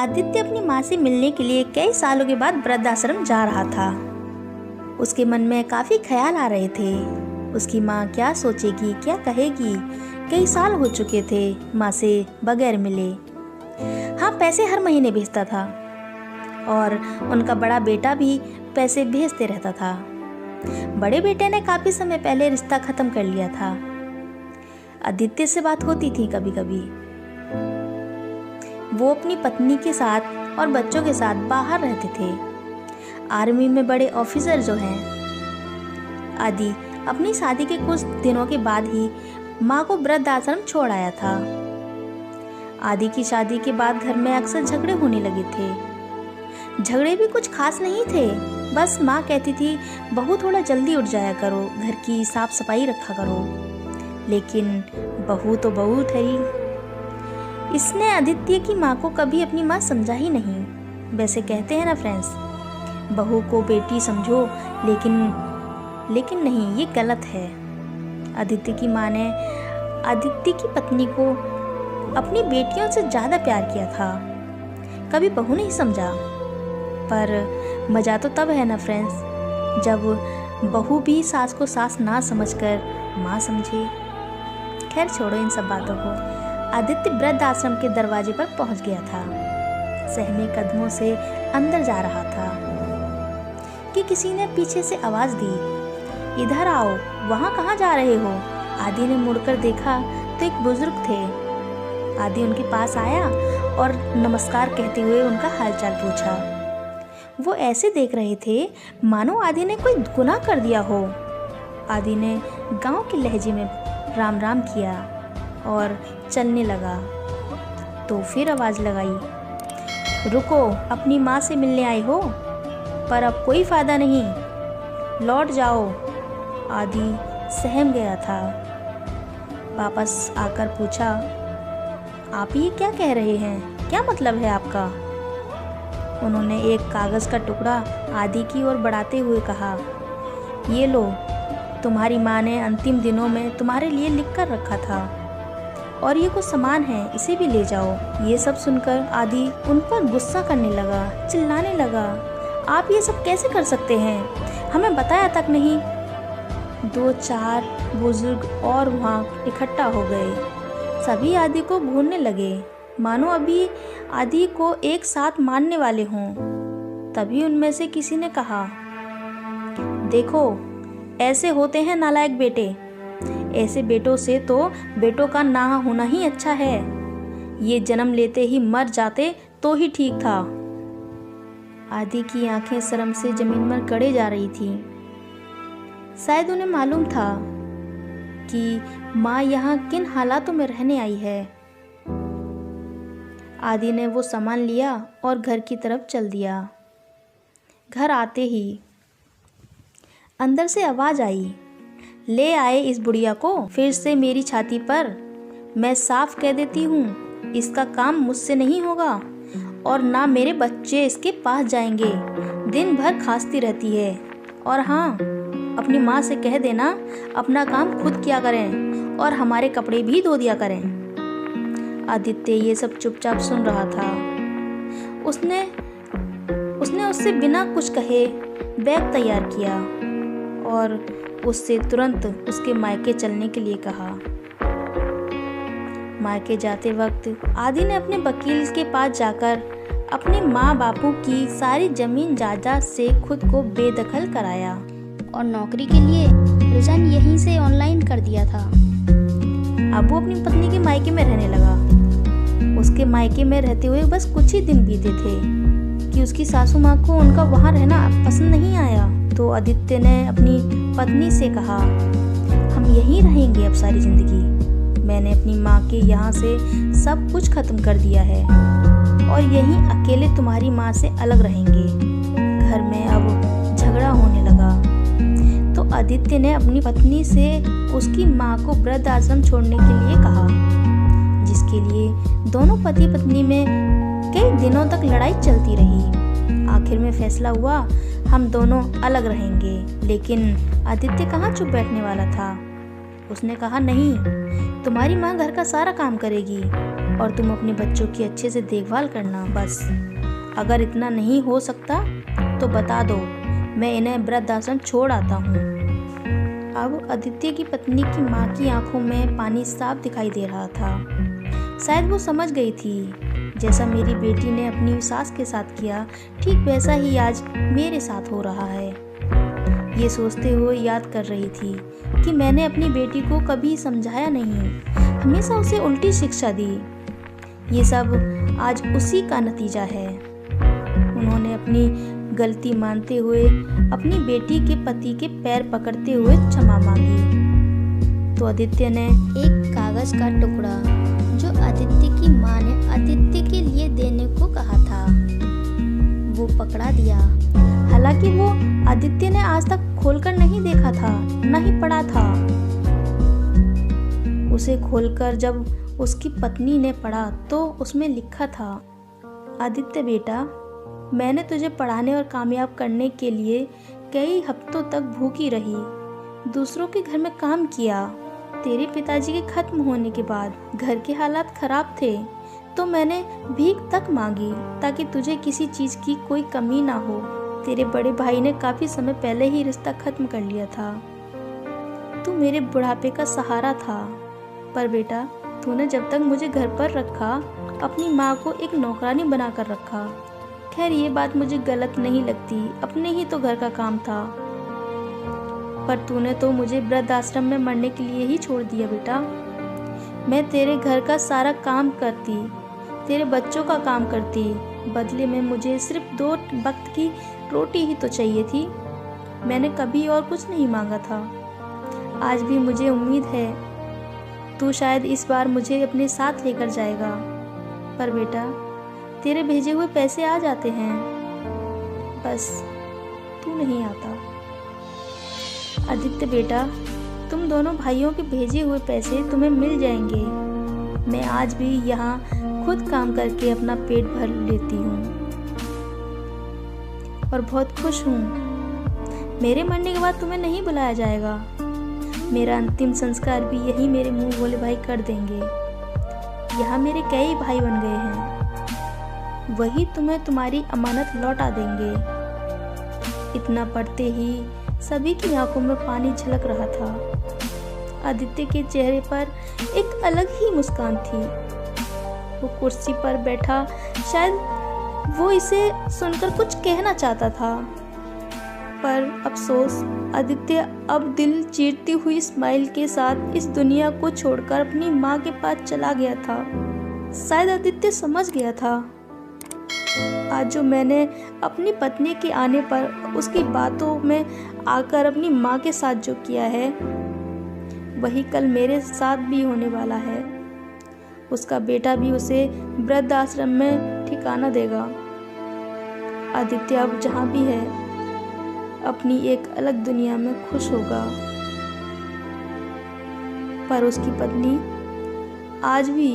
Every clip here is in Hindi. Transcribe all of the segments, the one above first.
आदित्य अपनी माँ से मिलने के लिए कई सालों के बाद वृद्धाश्रम जा रहा था। उसके मन में काफ़ी ख्याल आ रहे थे। उसकी माँ क्या सोचेगी, क्या कहेगी। कई साल हो चुके थे माँ से बगैर मिले। हाँ, पैसे हर महीने भेजता था और उनका बड़ा बेटा भी पैसे भेजते रहता था। बड़े बेटे ने काफ़ी समय पहले रिश्ता ख़त्म कर लिया था। आदित्य से बात होती थी कभी कभी। वो अपनी पत्नी के साथ और बच्चों के साथ बाहर रहते थे। आर्मी में बड़े ऑफिसर जो हैं। आदि अपनी शादी के कुछ दिनों के बाद ही माँ को वृद्धाश्रम छोड़ आया था। आदि की शादी के बाद घर में अक्सर झगड़े होने लगे थे। झगड़े भी कुछ खास नहीं थे, बस माँ कहती थी बहू थोड़ा जल्दी उठ जाया करो, घर की साफ सफाई रखा करो। लेकिन बहू तो बहू ठहरी। इसने आदित्य की माँ को कभी अपनी माँ समझा ही नहीं। वैसे कहते हैं ना फ्रेंड्स, बहू को बेटी समझो, लेकिन नहीं, ये गलत है। आदित्य की माँ ने आदित्य की पत्नी को अपनी बेटियों से ज़्यादा प्यार किया था। कभी बहू नहीं समझा। पर मज़ा तो तब है ना फ्रेंड्स, जब बहू भी सास को सास ना समझकर माँ समझे। खैर छोड़ो इन सब बातों को। आदित्य वृद्ध आश्रम के दरवाजे पर पहुंच गया था। सहमे कदमों से अंदर जा रहा था कि किसी ने पीछे से आवाज दी, इधर आओ, वहां कहाँ जा रहे हो? आदि ने मुड़कर देखा तो एक बुजुर्ग थे। आदि उनके पास आया और नमस्कार कहते हुए उनका हालचाल पूछा। वो ऐसे देख रहे थे मानो आदि ने कोई गुनाह कर दिया हो। आदि ने गांव के लहजे में राम राम किया और चलने लगा। तो फिर आवाज लगाई, रुको, अपनी माँ से मिलने आए हो? पर अब कोई फायदा नहीं, लौट जाओ। आदि सहम गया था। वापस आकर पूछा, आप ये क्या कह रहे हैं? क्या मतलब है आपका? उन्होंने एक कागज का टुकड़ा आदि की ओर बढ़ाते हुए कहा, ये लो, तुम्हारी माँ ने अंतिम दिनों में तुम्हारे लिए लिख कर रखा था और ये कुछ सामान है, इसे भी ले जाओ। ये सब सुनकर आदि उन पर गुस्सा करने लगा, चिल्लाने लगा, आप ये सब कैसे कर सकते हैं? हमें बताया तक नहीं। 2-4 बुजुर्ग और वहाँ इकट्ठा हो गए। सभी आदि को घूरने लगे, मानो अभी आदि को एक साथ मारने वाले हों। तभी उनमें से किसी ने कहा, देखो, ऐसे होते हैं नालायक बेटे। ऐसे बेटों से तो बेटों का ना होना ही अच्छा है। ये जन्म लेते ही मर जाते तो ही ठीक था। आदि की आंखें शर्म से जमीन पर गड़े जा रही थी। शायद उन्हें मालूम था कि माँ यहाँ किन हालातों में रहने आई है। आदि ने वो सामान लिया और घर की तरफ चल दिया। घर आते ही अंदर से आवाज आई, ले आए इस बुढ़िया को फिर से मेरी छाती पर। मैं साफ कह देती हूँ, इसका काम मुझसे नहीं होगा और ना मेरे बच्चे इसके पास जाएंगे। दिन भर खांसती रहती है। और हाँ, अपनी माँ से कह देना अपना काम खुद किया करें और हमारे कपड़े भी धो दिया करें। आदित्य ये सब चुपचाप सुन रहा था। उसने उससे बिना कुछ कहे बैग तैयार किया और उससे तुरंत उसके मायके चलने के लिए कहा। मायके जाते वक्त आदि ने अपने वकील के पास जाकर अपने माँ बापू की सारी जमीन जायदाद से खुद को बेदखल कराया और नौकरी के लिए रिजाइन यहीं से ऑनलाइन कर दिया था। अब वो अपनी पत्नी के मायके में रहने लगा। उसके मायके में रहते हुए बस कुछ ही दिन बीते थे कि उसकी सासू माँ को उनका वहाँ रहना पसंद नहीं आया। तो आदित्य ने अपनी पत्नी से कहा, हम यहीं रहेंगे अब सारी जिंदगी। मैंने अपनी माँ के यहाँ से सब कुछ खत्म कर दिया है और यहीं अकेले तुम्हारी माँ से अलग रहेंगे। घर में अब झगड़ा होने लगा। तो आदित्य ने अपनी पत्नी से उसकी माँ को वृद्ध आश्रम छोड़ने के लिए कहा, जिसके लिए दोनों पति पत्नी में कई दिनों तक लड़ाई चलती रही। आखिर में फैसला हुआ, हम दोनों अलग रहेंगे। लेकिन आदित्य कहाँ चुप बैठने वाला था। उसने कहा, नहीं, तुम्हारी माँ घर का सारा काम करेगी और तुम अपने बच्चों की अच्छे से देखभाल करना बस। अगर इतना नहीं हो सकता तो बता दो, मैं इन्हें वृद्धाश्रम छोड़ आता हूँ। अब आदित्य की पत्नी की माँ की आंखों में पानी साफ दिखाई दे रहा था। शायद वो समझ गई थी, जैसा मेरी बेटी ने अपनी सास के साथ किया, ठीक वैसा ही आज मेरे साथ हो रहा है। ये सोचते हुए याद कर रही थी कि मैंने अपनी बेटी को कभी समझाया नहीं, हमेशा उसे उल्टी शिक्षा दी। ये सब आज उसी का नतीजा है। उन्होंने अपनी गलती मानते हुए अपनी बेटी के पति के पैर पकड़ते हुए क्षमा मांगी। तो आदित्य ने एक कागज का टुकड़ा जो आदित्य की माँ ने आदित्य के लिए देने को कहा था, वो पकड़ा दिया। हालांकि वो आदित्य ने आज तक खोलकर नहीं देखा था, न ही पढ़ा था। उसे खोलकर जब उसकी पत्नी ने पढ़ा तो उसमें लिखा था, आदित्य बेटा, मैंने तुझे पढ़ाने और कामयाब करने के लिए कई हफ्तों तक भूखी रही, दूसरों के घर में काम किया। तेरे पिताजी के खत्म होने के बाद घर के हालात खराब थे तो मैंने भीख तक मांगी ताकि तुझे किसी चीज़ की कोई कमी ना हो। तेरे बड़े भाई ने काफ़ी समय पहले ही रिश्ता खत्म कर लिया था। तू मेरे बुढ़ापे का सहारा था, पर बेटा तूने जब तक मुझे घर पर रखा अपनी माँ को एक नौकरानी बनाकर रखा। खैर ये बात मुझे गलत नहीं लगती, अपने ही तो घर का काम था, पर तूने तो मुझे वृद्धाश्रम में मरने के लिए ही छोड़ दिया बेटा। मैं तेरे घर का सारा काम करती, तेरे बच्चों का काम करती, बदले में मुझे सिर्फ 2 वक्त की रोटी ही तो चाहिए थी। मैंने कभी और कुछ नहीं मांगा था। आज भी मुझे उम्मीद है तू शायद इस बार मुझे अपने साथ लेकर जाएगा, पर बेटा तेरे भेजे हुए पैसे आ जाते हैं, बस तू नहीं आता। आदित्य बेटा, तुम दोनों भाइयों के भेजे हुए पैसे तुम्हें मिल जाएंगे। मैं आज भी यहाँ खुद काम करके अपना पेट भर लेती हूँ और बहुत खुश हूँ। मेरे मरने के बाद तुम्हें नहीं बुलाया जाएगा। मेरा अंतिम संस्कार भी यही मेरे मुंह बोले भाई कर देंगे। यहाँ मेरे कई भाई बन गए हैं, वही तुम्हें तुम्हारी अमानत लौटा देंगे। इतना पढ़ते ही सभी की आंखों में पानी झलक रहा था। आदित्य के चेहरे पर एक अलग ही मुस्कान थी। वो कुर्सी पर बैठा, शायद वो इसे सुनकर कुछ कहना चाहता था, पर अफसोस आदित्य अब दिल चीरती हुई स्माइल के साथ इस दुनिया को छोड़कर अपनी माँ के पास चला गया था। शायद आदित्य समझ गया था, आज जो मैंने अपनी पत्नी के आने पर उसकी बातों में आकर अपनी माँ के साथ जो किया है, वही कल मेरे साथ भी होने वाला है। उसका बेटा भी उसे वृद्धाश्रम में ठिकाना देगा। आदित्य अब जहाँ भी है अपनी एक अलग दुनिया में खुश होगा, पर उसकी पत्नी आज भी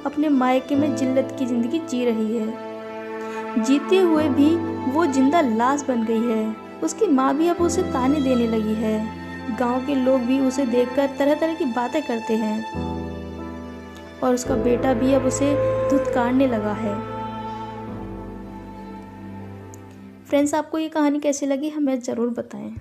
अपने मायके में जिल्लत की जिंदगी जी रही है। जीते हुए भी वो जिंदा लाश बन गई है। उसकी माँ भी अब उसे ताने देने लगी है। गांव के लोग भी उसे देखकर तरह तरह की बातें करते हैं और उसका बेटा भी अब उसे धुतकारने लगा है। फ्रेंड्स, आपको ये कहानी कैसी लगी हमें ज़रूर बताएं।